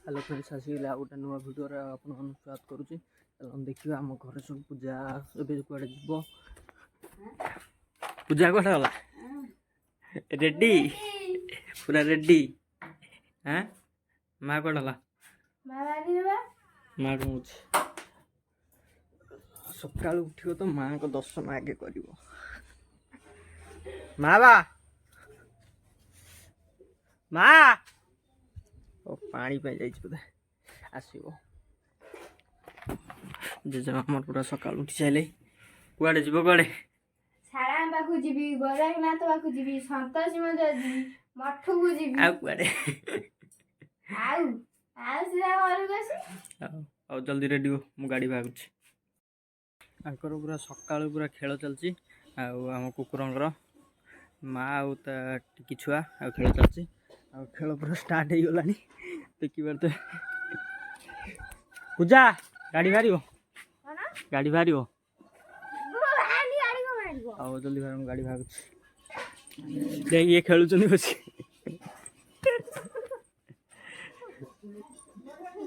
Hello friends आसिले आ गोटे नुआ video आपन स्वागत करुच्ची। देखिए आम घर सब पूजा एवं कड़े जीव पूजा कौन गला रेडी पूरा रेडी। हाँ माँ कौन गला माँ कौन सका उठ तो माँ को दर्शन आगे कर माँ बा माँ पानी पे जाइए बोधे आसो जेजेमा मोर पूरा सका उठी सारे कुआड़े जीव कुआड़े सारा पाखु जीवी गोरखनाथ पाखु जीवी संतोषी मंदिर जीवी मठ को जीवी आ कुआड़े आउ आउ सीधा घर को आ जल्दी रेडी हो मु गाड़ी भागुची आंकर पूरा सकाळु पूरा खेल चलची आम कुकुरंगर माँ आउ ता टिकी छुआ आ खेल चलची आ खेल पूरा स्टार्ट हो गलानी देखिबार तो पूजा गाड़ी बाहर गाड़ी बाहर आओ जल्दी बाहर गाड़ी भाग देख ये खेलुचनी बसी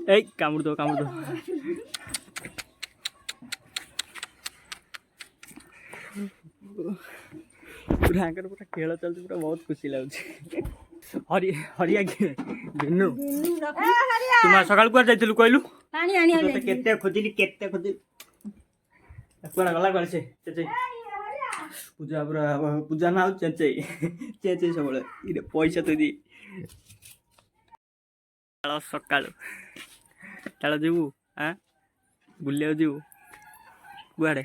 ए कामुड़ दो पूरा आंकर पूरा खेल चलती पूरा बहुत खुशी लगुच हरिया बिन्नू तुम सकाल कुआ जाइलु कहलु केते खोजिली कुआ गला कुआ से पूजा पूरा पूजा ना चेचे चेचे सब इधर पैसा तो दी सकाल ताल जीवु हाँ बुलिया जीवु कुआड़े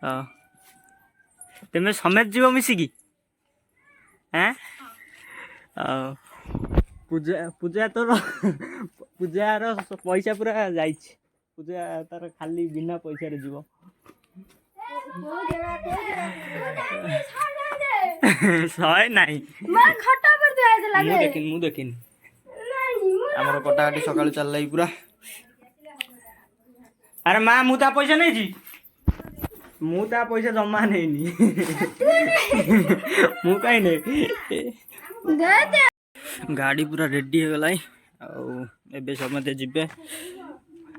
हाँ तेमे समेत जीव मिसिकी हाँ पूजा पूजा तोर पूजार पैसा पूरा जाइए पूजा तार खाली बिना पैसा रे जीव सहे नाई मु देखिन आमर कटाकटी सकाळु चल पूरा अरे माँ मु ता पैसा नहीं जी मु ता पैसा जमा नहीं मु कहीं नहीं गाड़ी पूरा रेडी हो गलाई एबे समते जिबे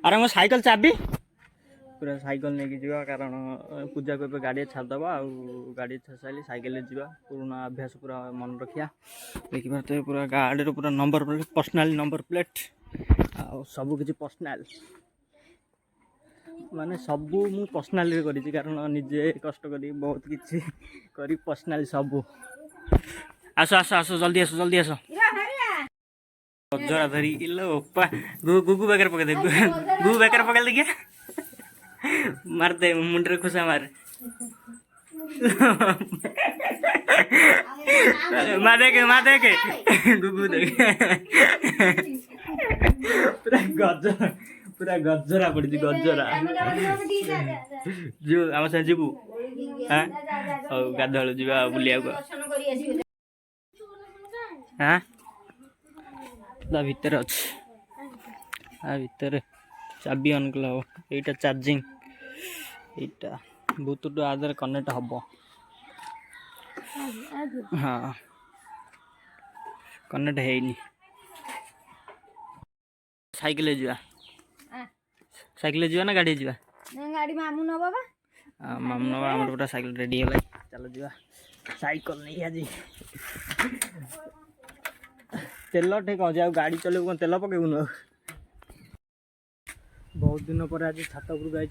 अरे मो साइकिल चाबी पूरा साइकिल नहीं जावा कारण पूजा को गाड़ी छाड़दबा आ गाड़ी छाड़ सारे साइकिल जावा पुराना अभ्यास पूरा मन रखिया देखिए तो पूरा गाड़ी पूरा number plate personal number plate आ सब किसी पर्सनाल माने सबू मु पर्सनाल करी कारण निजे कष्ट करी बहुत किसी करी पर्सनाल सबू आसो आसो आसो जल्दी आसो गजरा धरी गुगु बेकर पके दे गुगु बेकर पके दे क्या मार दे मुंडरे खुशा मार माँ देखे गुगु देखे पूरा गजरा पड़ी गजरा जो आम साथ जीवु हाँ गाधुआ जा बुलिया हाँ भितर अच्छे भितर चाबी ऑन कल हम यहाँ चार्जिंग यहाँ ब्लूटूथ आधार कनेक्ट हम हाँ कनेक्ट है साइकिल जा साइकिल जा ना गाड़ी जा गाड़ी मामू न बाबा मामू ना आम पूरा साइकिल रेडी है चलो जा साइकिल नहीं आज तेल ठीक अच्छे गाड़ी चल तेल पकेबू न बहुत दिन पर आज छात उपरक आई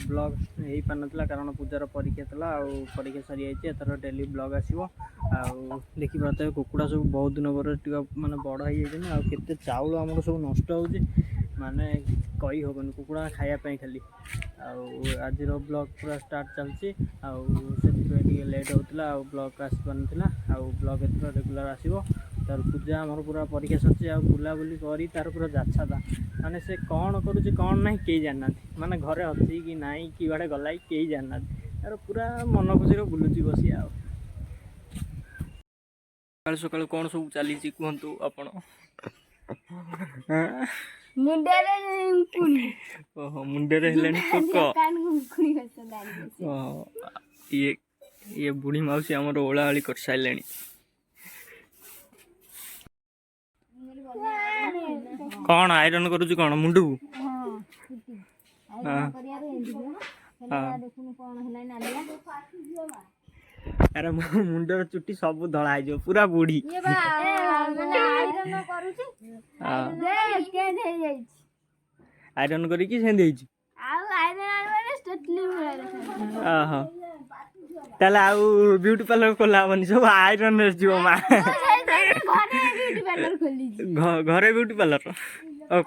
ब्लॉग हो पार ना कारण पूजार परीक्षा था परीक्षा सरी जाइए एथर डेली ब्लॉग आसो देखी पारे कुकुड़ा सब बहुत दिन पर माने बड़ हो केते चाउल आमर सब नष्ट हो माने कही हेनी कुकुड़ा खायापी खाली आज ब्लॉग पूरा स्टार्ट चलती से लेट होता ब्लॉग आसी पारा ब्लॉग एथर रेगुलर आसो तार पूजा आमर पूरा परीक्षा सरी बुलाबुली कर तार पूरा जाछा था माने से कौन करुच्ची कौन ना कई जानना माने घरे अच्छी कि ना कि बाड़े गला कई जानना तार पूरा मन खुशी बुलूची बसी सकाल सकाल कौन सब चली कहतु आपण मुंडे ये बुढ़ी मौसी आमर ओला ओली कर सारे କ'ଣ ଆଇରନ୍ କରୁଛୁ କ'ଣ ମୁଣ୍ଡକୁ? ହଁ ଛୁଟି ଆଇରନ୍ କରିବାରେ ଏମିତି ହେଲା ଦେଖୁନୁ କ'ଣ ହେଲା ନାଲିଆ। ଆରେ ମୋ ମୁଣ୍ଡର ଚୁଟି ସବୁ ଧଳା ହେଇଯିବ ପୁରା ବୁଢୀ। ଇଏ ବା ମାନେ ଆଇରନ୍ କରୁଛି ଚେଞ୍ଜ ହେଇଯାଇଛି। ଆଇରନ୍ କରିକି ସେମିତି ହେଇଛି। ଆଉ ଆଇରନ୍ ଆଣିବାରେ ଷ୍ଟେଟଲି ଓହୋ ତାହେଲେ ଆଉ ବିୟୁଟି ପାର୍ଲର ଖୋଲା ହବନି ସବୁ ଆଇରନ୍ ରେ ଯିବ ମା। ଘରେ ବିୟୁଟି ପାର୍ଲର ଖୋଲିଛି। ଘରେ ବିୟୁଟି ପାର୍ଲର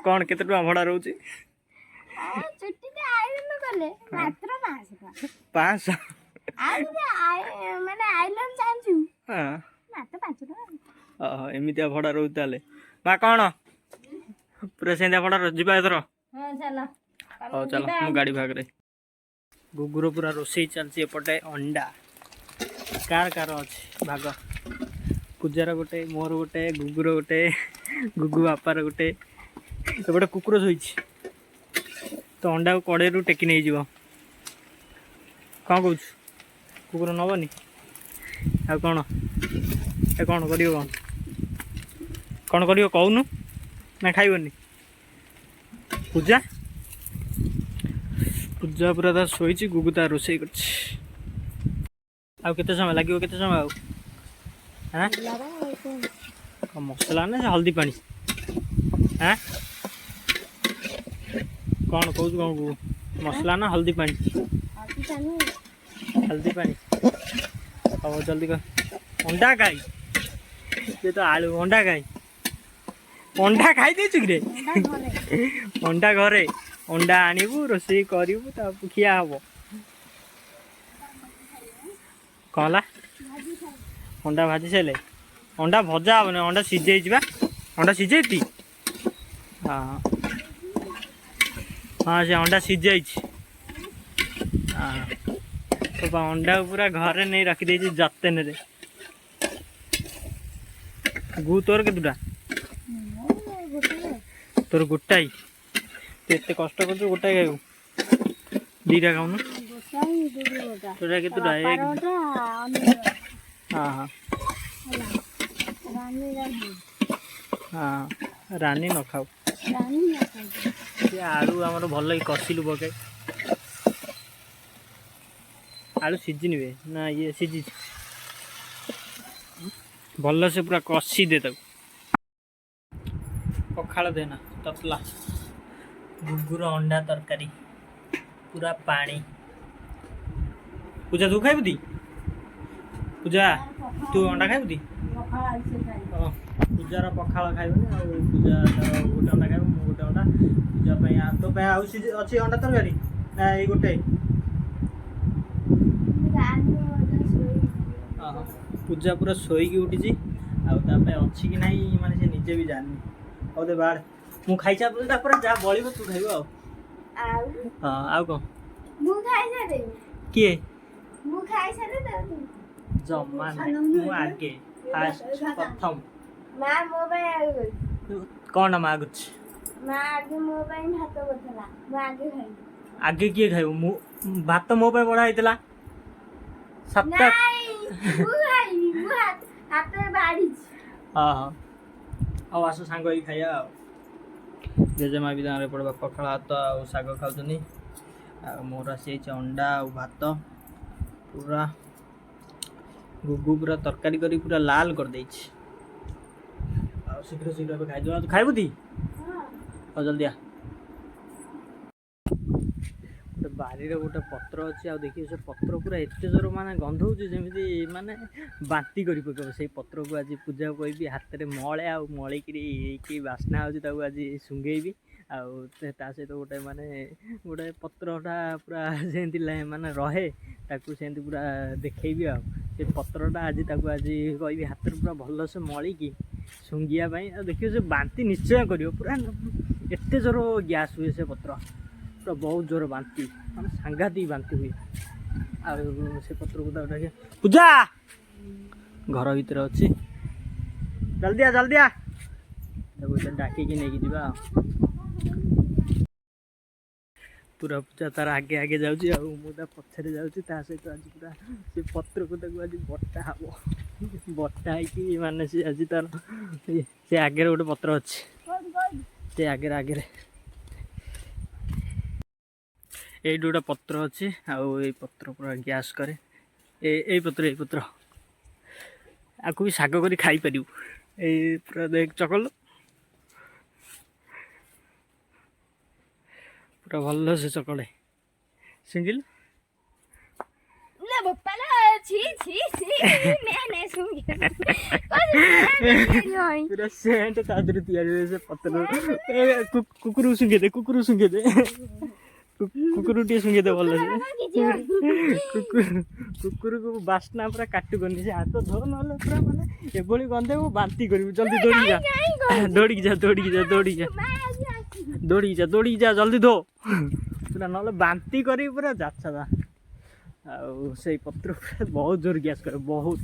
କ'ଣ କେତେ ଟଙ୍କା ଭଡ଼ା ରହୁଛି? ଚୁଟିଟା ଆଇରନ୍ କଲେ ମାତ୍ର 500 ଟଙ୍କା। 500? ଆଉ ମାନେ ଆଇରନ୍ ଚାହୁଁଛୁ ହଁ ମାତ୍ର 5 ଟଙ୍କା। ଓହୋ ଏମିତିଆ ଭଡ଼ା ରହୁଛି ତାହେଲେ ମା। କ'ଣ ପୁରା ସେମିତିଆ ଭଡ଼ା ଯିବା ଏଥର? ହଁ ଚାଲ। ହଉ ଚାଲ ମୁଁ ଗାଡ଼ି ଭାଗରେ। ଗୁଗୁର ପୁରା ରୋଷେଇ ଚାଲିଛି ଏପଟେ। ଅଣ୍ଡା କାର କାର ଅଛି ଭାଗ? ପୂଜାର ଗୋଟେ, ମୋର ଗୋଟେ, ଗୁଗୁର ଗୋଟେ, ଗୁଗୁ ବାପାର ଗୋଟେ। ଏପଟେ କୁକୁର ଶୋଇଛି ତ ଅଣ୍ଡାକୁ କଡ଼େଇରୁ ଟେକି ନେଇଯିବ। କ'ଣ କହୁଛୁ? କୁକୁର ନେବନି? ଆଉ କ'ଣ ଏ କ'ଣ କରିବ? କ'ଣ କରିବ କହୁନୁ? ନା ଖାଇବନି? ପୂଜା ପୂଜା ପୁରା ତା ଶୋଇଛି, ଗୁଗୁ ତା ରୋଷେଇ କରୁଛି। ଆଉ କେତେ ସମୟ ଲାଗିବ? କେତେ ସମୟ ଆଉ? ହାଁ ମସଲା ନା ହଳଦୀ ପାଣି? ହାଁ କ'ଣ କହୁଛୁ? କ'ଣ କହୁ? ମସଲା ନା ହଳଦୀ ପାଣି? ହଳଦୀ ପାଣି। ହଉ ଜଲ୍ଦି କର। ଅଣ୍ଡା ଖାଇ ସେ ତ ଆଳୁ। ଅଣ୍ଡା ଖାଇ। ଅଣ୍ଡା ଖାଇ ଦେଇଛୁ କିରେ? ଅଣ୍ଡା ଘରେ। ଅଣ୍ଡା ଆଣିବୁ, ରୋଷେଇ କରିବୁ, ତାକୁ ଖିଆ ହବ। କ'ଣ ହେଲା? ଅଣ୍ଡା ଭାଜି ସାରିଲେ? ଅଣ୍ଡା ଭଜା ହବନି, ଅଣ୍ଡା ସିଝେଇଛି ବା। ଅଣ୍ଡା ସିଝେଇଛି? ହଁ ହଁ ସେ ଅଣ୍ଡା ସିଝେଇଛି। ହଁ ତ ଅଣ୍ଡାକୁ ପୁରା ଘରେ ନେଇ ରଖିଦେଇଛି ଯତ୍ନରେ। ଗୁ ତୋର କେତେଟା? ତୋର ଗୋଟାଇ? ତୁ ଏତେ କଷ୍ଟ କରୁଛୁ ଗୋଟାଏ ଖାଇବୁ? ଦୁଇଟା ଖାଉନୁ? ତୋଟା କେତେଟା? ଏକ। ହଁ ହଁ ହଁ ରାନୀ ନ ଖାଉ। ସେ ଆଳୁ ଆମର ଭଲ କି କଷିଲୁ ପକାଇ। ଆଳୁ ସିଝିନି ବେ ନା ଇଏ ସିଝିଛି? ଭଲସେ ପୁରା କଷି ଦେ ତାକୁ। ପଖାଳ ଦେନା ତତଲା। ଗୁଗୁର ଅଣ୍ଡା ତରକାରୀ ପୁରା ପାଣି। ପୂଜା ତୁ ଖାଇବୁ ତି? ପୂଜା ତୁ ଅଣ୍ଡା ଖାଇବୁ ତି? ପୂଜାର ପଖାଳ ଖାଇବନି ଆଉ ପୂଜା ତାର ଗୋଟେ ଅଣ୍ଡା ଖାଇବ, ମୁଁ ଗୋଟେ ଅଣ୍ଡା। ପୂଜା ପାଇଁ ତୋ ପାଇଁ ଆଉ ଅଛି ଅଣ୍ଡା ତରକାରୀ ନା ଏଇ ଗୋଟେ? ପୂଜା ପୁରା ଶୋଇକି ଉଠିଛି ଆଉ ତା ପାଇଁ ଅଛି କି ନାହିଁ ମାନେ ସେ ନିଜେ ବି ଜାଣିନି। ହଉ ଦେ ବାଢ଼। ମୁଁ ଖାଇସାରିଲା ତାପରେ ଯାହା ବଳିବ ତୁ ଖାଇବୁ ଆଉ। ହଁ ଆଉ କ'ଣ? ମୁଁ ଖାଇସାରେ। କିଏ? ମୁଁ ଖାଇସାରେ ଜମା ନାହିଁ, ମୁଁ ଆଗେ ଫାଷ୍ଟ ପ୍ରଥମ। ମା ମୋ ପାଇଁ ଆଗେ। କ'ଣ ମାଗୁଛି? ମା ଆଗେ ମୋ ପାଇଁ ଭାତ କରିଥିଲା, ମୁଁ ଆଗେ ଖାଇବି। ଆଗେ କିଏ ଖାଇବ? ମୁଁ ଭାତ ମୋ ପାଇଁ ବଢ଼ା ହେଇଥିଲା। ମୁଁ ଖାଇବି, ମୁଁ ହାତରେ ବାଢିଛି। ହଁ ହଁ ଆଉ ଆସ ସାଙ୍ଗ ହେଇକି ଖାଇବା ଆଉ। ଜେଜେମା ବି ତାଙ୍କର ଏପଟେ ପଖାଳ ଭାତ ଆଉ ଶାଗ ଖାଉଛନ୍ତି। ଆଉ ମୋର ଆସିଯାଇଛି ଅଣ୍ଡା ଆଉ ଭାତ। ପୁରା ଗୁଗୁ ପୁରା ତରକାରୀ କରି ପୁରା ଲାଲ କରିଦେଇଛି। ଆଉ ଶୀଘ୍ର ଶୀଘ୍ର ଏବେ ଖାଇଦେବା। ତୁ ଖାଇବୁ ତି? ହଉ ଜଲ୍ଦି ଆ। ଗୋଟେ ବାରିରେ ଗୋଟେ ପତ୍ର ଅଛି ଆଉ ଦେଖିବ ସେ ପତ୍ର ପୁରା ଏତେ ଜୋର ମାନେ ଗନ୍ଧଉଛି ଯେମିତି ମାନେ ବାନ୍ତି କରି ପକାଇବ। ସେଇ ପତ୍ରକୁ ଆଜି ପୂଜାକୁ କହିବି ହାତରେ ମଳେ ଆଉ ମଳିକିରି ହେଇକି ବାସ୍ନା ହେଉଛି ତାକୁ ଆଜି ଶୁଙ୍ଘେଇବି। ଆଉ ତା ସହିତ ଗୋଟେ ମାନେ ଗୋଟେ ପତ୍ରଟା ପୁରା ଯେମିତି ମାନେ ରହେ ତାକୁ ସେମିତି ପୁରା ଦେଖେଇବି। ଆଉ ସେ ପତ୍ରଟା ଆଜି ତାକୁ ଆଜି କହିବି ହାତରେ ପୁରା ଭଲସେ ମଳିକି ଶୁଙ୍ଘିବା ପାଇଁ। ଆଉ ଦେଖିବ ସେ ବାନ୍ତି ନିଶ୍ଚୟ କରିବ। ପୁରା ଏତେ ଜୋର ଗ୍ୟାସ୍ ହୁଏ ସେ ପତ୍ର, ପୁରା ବହୁତ ଜୋର ବାନ୍ତି ମାନେ ସାଂଘାତିକ ବାନ୍ତି ହୁଏ। ଆଉ ସେ ପତ୍ରକୁ ତାକୁ ଡାକେ। ପୂଜା ଘର ଭିତରେ ଅଛି, ଜଲ୍ଦି ଆ ଜଲ୍ଦି ଆ। ତାକୁ ଡାକିକି ନେଇକି ଯିବା ଆଉ। ପୁରା ପୂଜା ତାର ଆଗେ ଆଗେ ଯାଉଛି ଆଉ ମୁଁ ତା ପଛରେ ଯାଉଛି। ତା ସହିତ ଆଜି ପୁରା ସେ ପତ୍ରକୁ ତାକୁ ଆଜି ବଟା ହବ। ବଟା ହେଇକି ମାନେ ସେ ଆଜି ତାର ସେ ଆଗରେ ଗୋଟେ ପତ୍ର ଅଛି ସେ ଆଗରେ ଆଗରେ ଏଇଠି ଗୋଟେ ପତ୍ର ଅଛି ଆଉ ଏଇ ପତ୍ର ପୁରା ଗ୍ୟାସ୍ କରେ ଏଇ ପତ୍ର ଆକୁ ବି ଶାଗ କରି ଖାଇପାରିବୁ ଏଇ ପୁରା ଦେଖ ଚକଲ ପୁରା ଭଲ ସେ ଚକଳେ ସିଙ୍ଗିଲ ले बप्पाला छी छी छी मैं सुन ପୁରା ସେଣ୍ଟ ତା ଦେହରେ ତିଆରି ହୁଏ ସେ ପତ୍ର କୁକୁରକୁ ଶୁଙ୍ଘେଇ ଦେ କୁକୁର ଟିକେ ଶୁଙ୍ଘେଇ ଦେ ଭଲ ସେ କୁକୁରକୁ ବାସ୍ନା ପୁରା କାଟୁ କରିନି ସେ ହାତ ଧୋ ନହେଲେ ପୁରା ମାନେ ଏଭଳି ଗନ୍ଧେଇବୁ ବାନ୍ତି କରିବୁ ଜଲ୍ଦି ଦୌଡ଼ିକି ଯା ଜଲ୍ଦି ଧୋ ପୁରା ନହେଲେ ବାନ୍ତି କରିବୁ ପୁରା ଯାଚ୍ଛା ଆଉ ସେଇ ପତ୍ର ପୁରା ବହୁତ ଜୋର ଗ୍ୟାସ୍ କରେ ବହୁତ